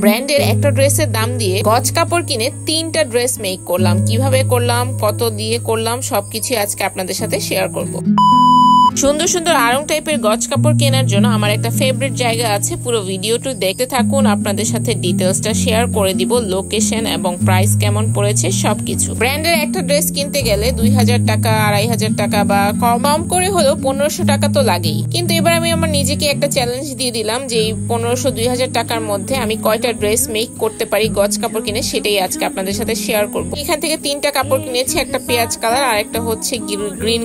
ব্র্যান্ডের একটা ড্রেসের দাম দিয়ে গজ কাপড় কিনে 3টা ড্রেস মেক করলাম। কিভাবে করলাম, কত দিয়ে করলাম, সবকিছু আজকে আপনাদের সাথে শেয়ার করব। সুন্দর সুন্দর আড়ং টাইপের গজ কাপড় কেনার জন্য আমার একটা ফেভারিট জায়গা আছে। পুরো ভিডিওটি দেখতে থাকুন, আপনাদের সাথে ডিটেলসটা শেয়ার করে দিব, লোকেশন এবং প্রাইস কেমন পড়েছে সবকিছু। ব্র্যান্ডের একটা ড্রেস কিনতে গেলে 2000 টাকা, 2500 টাকা বা কম করে হলেও 1500 টাকা তো লাগেই। কিন্তু এবার আমি আমার নিজেকে একটা চ্যালেঞ্জ দিয়ে দিলাম যে এই 1500-2000 টাকার মধ্যে আমি কয়টা ড্রেস মেক করতে পারি গজ কাপড় কিনে, সেটাই আজকে আপনাদের সাথে শেয়ার করব। এখান থেকে 3টা কাপড় কিনেছি, একটা পেঁয়াজ কালার, আর একটা হচ্ছে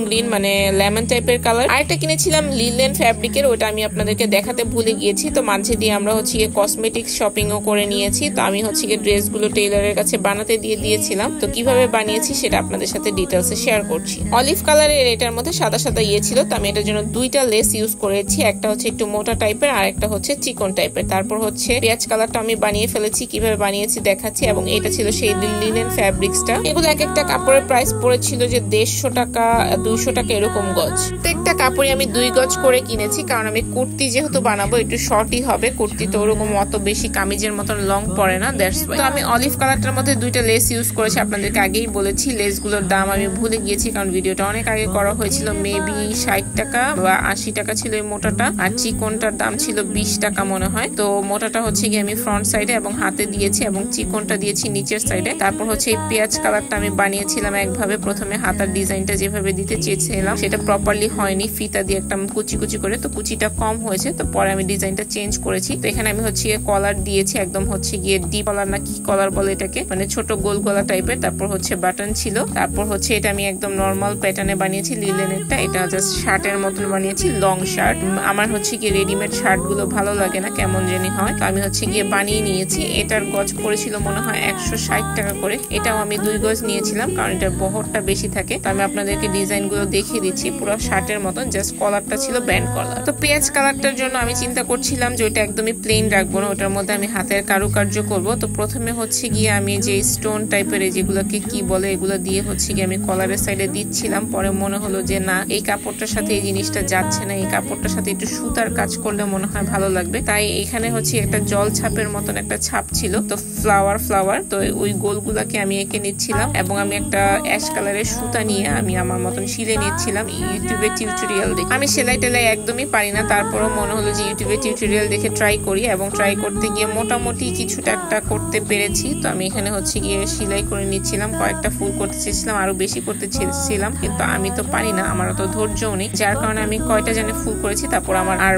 গ্রিন মানে লেমন টাইপের কালার, আরেকটা কিনেছিলাম লিলেন ফ্যাব্রিকের, ওটা আমি আপনাদেরকে দেখাতে ভুলে গিয়েছি। তো মাঝে দিয়ে আমরা হচ্ছে কসমেটিক্স শপিংও করে নিয়েছি। তো আমি হচ্ছে ড্রেসগুলো টেইলরের কাছে বানাতে দিয়েছিলাম। তো কিভাবে বানিয়েছি সেটা আপনাদের সাথে ডিটেলসে শেয়ার করছি। অলিভ কালারের এটার মধ্যে সাদা সাদা ছিল, তো আমি এটার জন্য 2টা লেস ইউজ করেছি। একটা হচ্ছে একটু মোটা টাইপের আর একটা হচ্ছে চিকন টাইপের। তারপর হচ্ছে পেঁয়াজ কালারটা আমি বানিয়ে ফেলেছি, কিভাবে বানিয়েছি দেখাচ্ছি। এবং এটা ছিল সেই লিলেন ফ্যাব্রিক্সটা। এগুলো এক একটা কাপড়ের প্রাইস পড়েছিল যে 150 টাকা, 200 টাকা এরকম গজ। প্রত্যেকটা কাপড়ে আমি 2 গজ করে কিনেছি, কারণ আমি কুর্তি যেহেতু বানাবো একটু শর্টই হবে। কুর্তি তো ওরকম অত বেশি কামিজের মতন লং পড়ে না, দ্যাটস ওয়াই। তো আমি অলিভ কালারটার মধ্যে 2টা লেস ইউজ করেছি, আপনাদেরকে আগেই বলেছি। লেসগুলোর দাম আমি ভুলে গিয়েছি, কারণ ভিডিওটা অনেক আগে করা হয়েছিল। মেবি 60 টাকা বা 80 টাকা ছিল এই মোটাটা, আর চিকনটার দাম ছিল 20 টাকা মনে হয়। তো মোটাটা হচ্ছে গিয়ে আমি ফ্রন্ট সাইডে এবং হাতে দিয়েছি, এবং চিকনটা দিয়েছি নিচের সাইডে। তারপর হচ্ছে এই পেঁয়াজ কালারটা আমি বানিয়েছিলাম একভাবে। প্রথমে হাতার ডিজাইনটা যেভাবে দিতে চেয়েছিলাম সেটা প্রপারলি হয়নি, ফিতা দিয়ে একটা কুচি কুচি করে, তো কুচিটা কম হয়েছে। তো পরে আমি ডিজাইনটা চেঞ্জ করেছি। তো এখানে আমি হচ্ছে কলার দিয়েছি, একদম হচ্ছে গিয়ে ডিপ কলার না কি কলার বলে এটাকে, মানে ছোট গোল গলা টাইপের। তারপর হচ্ছে বাটন ছিল। তারপর হচ্ছে এটা আমি একদম নর্মাল প্যাটার্নে বানিয়েছি লিলেনেরটা। এটা জাস্ট শার্টের মতন বানিয়েছি, লং শার্ট। আমার হচ্ছে গিয়ে রেডিমেড শার্ট গুলো ভালো লাগে না, কেমন জানি হয়। তো আমি হচ্ছে গিয়ে বানিয়ে নিয়েছি। এটার গজ পড়েছিল মনে হয় 160 টাকা করে। এটাও আমি 2 গজ নিয়েছিলাম, কারণ এটার বহরটা বেশি থাকে। তো আমি আপনাদেরকে ডিজাইন গুলো দেখিয়ে দিচ্ছি, পুরো শার্টের মতন, জাস্ট কলারটা ছিল ব্যান্ড কলার। তো পেঁয়াজ কালারটার জন্য আমি চিন্তা করছিলাম যে ওটা একদমই প্লেন রাখবো না, ওটার মধ্যে আমি হাতের কারুকার্য করব। তো প্রথমে হচ্ছে গিয়ে আমি যে স্টোন টাইপের যেগুলোকে কি বলে, এগুলো দিয়ে হচ্ছে গিয়ে আমি কলারের সাইডে দিচ্ছিলাম। পরে মনে হলো যে না, এই কাপড়টার সাথে এই জিনিসটা যাচ্ছে না, এই কাপড়টার সাথে একটু সুতার কাজ করলে মনে হয় ভালো লাগবে। তাই এখানে হচ্ছে একটা জল ছাপের মতন একটা ছাপ ছিল, তো ফ্লাওয়ার। তো ওই গোলগুলাকে আমি এঁকে নিচ্ছিলাম, এবং আমি একটা অ্যাশ কালারের সুতা নিয়ে আমি আমার মতন শিলে নিচ্ছিলাম। ইউটিউবে টিউটোরিয়াল দেখে, আমি সেলাই টেলাই একদমই পারি না, তারপরও মনে হলো যে ইউটিউবে টিউটোরিয়াল দেখে ট্রাই করি, এবং ট্রাই করতে গিয়ে মোটামুটি কিছুটা একটা করতে পেরেছি। তো আমি এখানে হচ্ছে গিয়ে সেলাই করে নিচ্ছিলাম। কয়েকটা ফুল করতে চেয়েছিলাম, আরো বেশি করতে চেয়েছিলাম, কিন্তু আমি তো পারি না, আমার তো ধৈর্যও নেই, যার কারণে আমি কয়টা জানি ফুল করেছি। তারপর আমার আর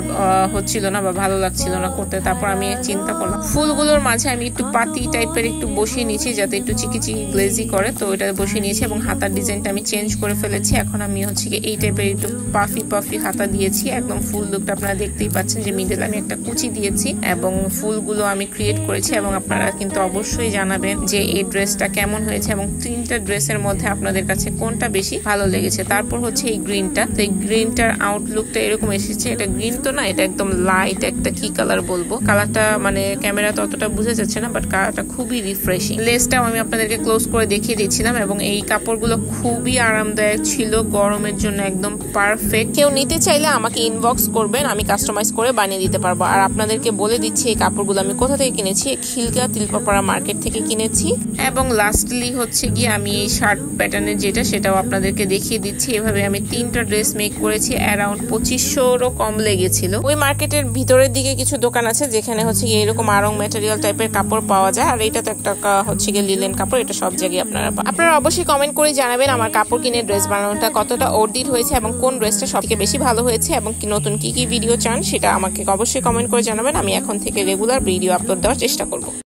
হচ্ছিল না বা ভালো লাগছিল না করতে। তারপর আমি চিন্তা করলাম ফুলগুলোর মাঝে আমি একটু পাতি টাইপের একটু বসিয়ে নিয়েছি, যাতে একটু চিকি গ্লেজি করে। তো এটা বসিয়ে নিয়েছি, এবং হাতার ডিজাইনটা আমি চেঞ্জ করে ফেলেছি। এখন আমি হচ্ছে গিয়ে এই টাইপের একটু পাফি হাতা দিয়েছি। একদম ফুল লুকটা আপনারা দেখতেই পাচ্ছেন যে মিডল আমি একটা কুচি দিয়েছি, এবং ফুলগুলো আমি ক্রিয়েট করেছি। এবং আপনারা কিন্তু অবশ্যই জানাবেন যে এই ড্রেসটা কেমন হয়েছে, এবং 3টা ড্রেসের মধ্যে আপনাদের কাছে কোনটা বেশি ভালো লেগেছে। তারপর হচ্ছে এই গ্রিনটা, তো এই গ্রিনটার আউটলুকটা এরকম এসেছে। এটা গ্রিন তো না, এটা একদম লাইট একটা কি কালার বলবো, কালারটা মানে ক্যামেরাতে অতটা বোঝা যাচ্ছে না, বাট কালারটা খুবই রিফ্রেশিং। লেসটাও আমি আপনাদেরকে ক্লোজ করে দেখিয়ে দিচ্ছিলাম, এবং এই কাপড়গুলো খুবই আরামদায়ক ছিল, গরমের জন্য একদম পারফেক্ট। কেউ নিতে চাইলে আমাকে ইনবক্স করবেন, আমি কাস্টমাইজ করে বানিয়ে দিতে পারবো। আর আপনাদেরকে বলে দিচ্ছি এই কাপড়গুলো আমি কোথা থেকে কিনেছি, খিলগা তিলপাপাড়া মার্কেট থেকে কিনেছি। এবং লাস্টলি হচ্ছে গিয়ে আমি এই শার্ট প্যাটার্নের যেটা, সেটাও আপনাদেরকে দেখিয়ে দিচ্ছি। এভাবে আমি 3টা ড্রেস মেক করেছি, অ্যারাউন্ড 2500-রও কম লেগেছিল। ওই মার্কেটের ভিতরের দিকে কিছু দোকান আছে যেখানে হচ্ছে গিয়ে এরকম আড়ং ম্যাটেরিয়াল টাইপের কাপড় পাওয়া যায়, আর এটা তো একটা হচ্ছে গিয়ে লিলেন কাপড়। এটা সব জায়গায় আপনারা অবশ্যই কমেন্ট করে জানাবেন আমার কাপড় কিনে ড্রেস বানানোটা কতটা অর্ডিট হয়েছে, এবং কোন ড্রেসটা সবথেকে বেশি ভালো হয়েছে, এবং নতুন কি ভিডিও চান সেটা আমাকে অবশ্যই কমেন্ট করে জানাবেন। আমি এখন থেকে রেগুলার ভিডিও আপলোড দেওয়ার চেষ্টা করব।